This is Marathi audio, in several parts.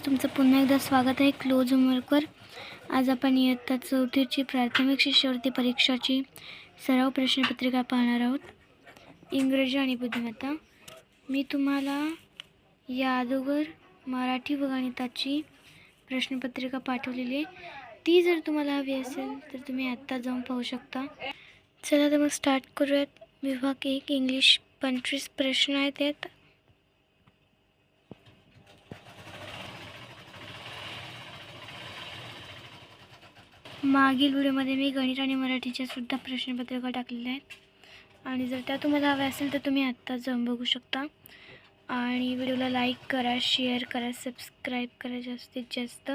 तुमचं पुन्हा एकदा स्वागत आहे क्लोज होमवर्कवर। आज आपण इयत्ता 4थीची प्राथमिक शिष्यवृत्ती परीक्षाची सराव प्रश्नपत्रिका पाहणार आहोत, इंग्रजी आणि बुद्धिमत्ता। मी तुम्हाला या अगोदर मराठी व गणिताची प्रश्नपत्रिका पाठवलेली आहे। ती जर तुम्हाला हवी असेल तर तुम्ही आत्ता जाऊन पाहू शकता। चला तर मग स्टार्ट करूयात। विभाग 1 इंग्लिश 25 प्रश्न आहेत त्यात। मागील व्हिडिओमध्ये मी गणित आणि मराठीच्या सुद्धा प्रश्नपत्रिका टाकलेल्या आहेत आणि जर त्या तुम्हाला हव्या असेल तर तुम्ही आत्ता जाऊन बघू शकता। आणि व्हिडिओला लाईक करा, शेअर करा, सबस्क्राईब करा जास्तीत जास्त,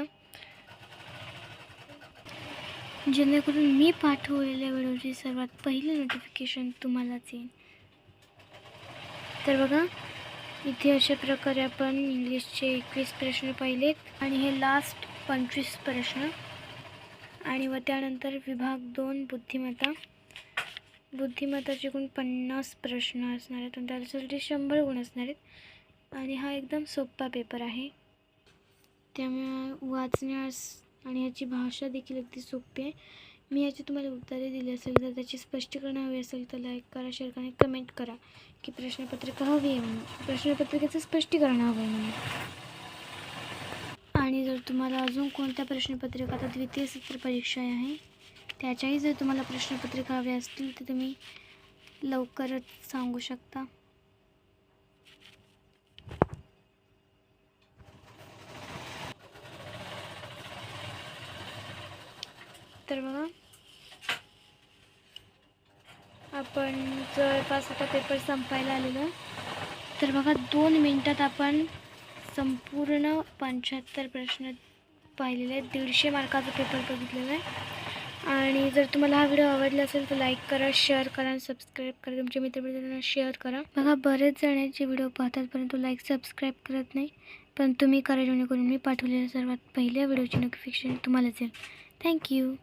जेणेकरून मी पाठवलेल्या व्हिडिओची सर्वात पहिले नोटिफिकेशन तुम्हालाच येईल। तर बघा, इथे अशा प्रकारे आपण इंग्लिशचे 21 प्रश्न पाहिलेत आणि हे लास्ट 25 प्रश्न। आणि व त्यानंतर विभाग 2 बुद्धिमत्ताचे गुण 50 प्रश्न असणार आहेत आणि त्यासाठी 100 गुण असणार आहेत। आणि हा एकदम सोपा पेपर आहे, त्यामुळे वाचण्यास आणि याची भाषा देखील अगदी सोपी आहे। मी याची तुम्हाला उत्तरे दिली असेल तर त्याची स्पष्टीकरण हवी असेल तर लाईक करा, शेअर करा, कमेंट करा की प्रश्नपत्रिका हवी आहे म्हणून, प्रश्नपत्रिकेचं स्पष्टीकरण हवं आहे म्हणून। आणि जर तुम्हाला अजून कोणत्या प्रश्नपत्रिका, आता द्वितीय सत्र परीक्षा आहे त्याच्याही जर तुम्हाला प्रश्नपत्रिका हव्या असतील तर तुम्ही लवकरच सांगू शकता। तर बघा, आपण जवळपास आता पेपर संपायला आलेलो आहे। तर बघा, 2 मिनिटात आपण संपूर्ण 75 प्रश्न पाहिलेले आहेत, 150 मार्काचा पेपर बघितलेला आहे। आणि जर तुम्हाला हा व्हिडिओ आवडला असेल तर लाईक करा, शेअर करा आणि सबस्क्राईब करा, तुमच्या मित्रमैत्रिणींना शेअर करा। बघा, बरेच जणांचे व्हिडिओ पाहतात परंतु लाईक सबस्क्राईब करत नाही, पण तुम्ही करा जेणेकरून मी पाठवलेल्या सर्वात पहिल्या व्हिडिओची नोटिफिकेशन तुम्हालाच येईल। थँक्यू।